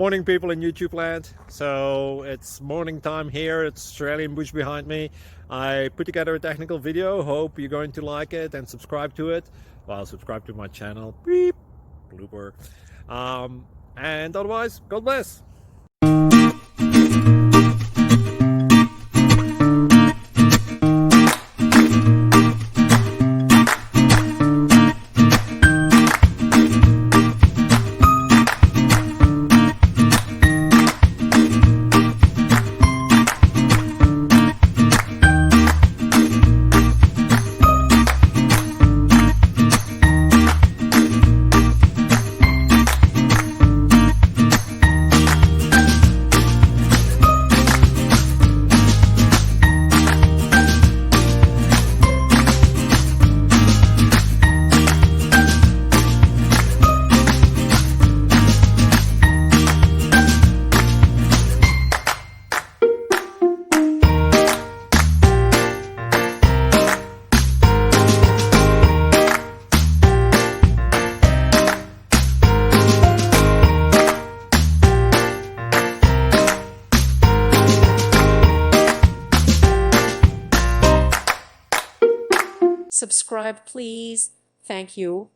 Morning, people in YouTube land. So it's morning time here. It's Australian bush behind me. I put together a technical video. Hope you're going to like it and subscribe to it. Well, subscribe to my channel. Beep. Blooper. And otherwise, God bless. Subscribe, please. Thank you.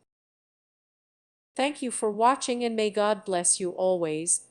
Thank you for watching, and may God bless you always.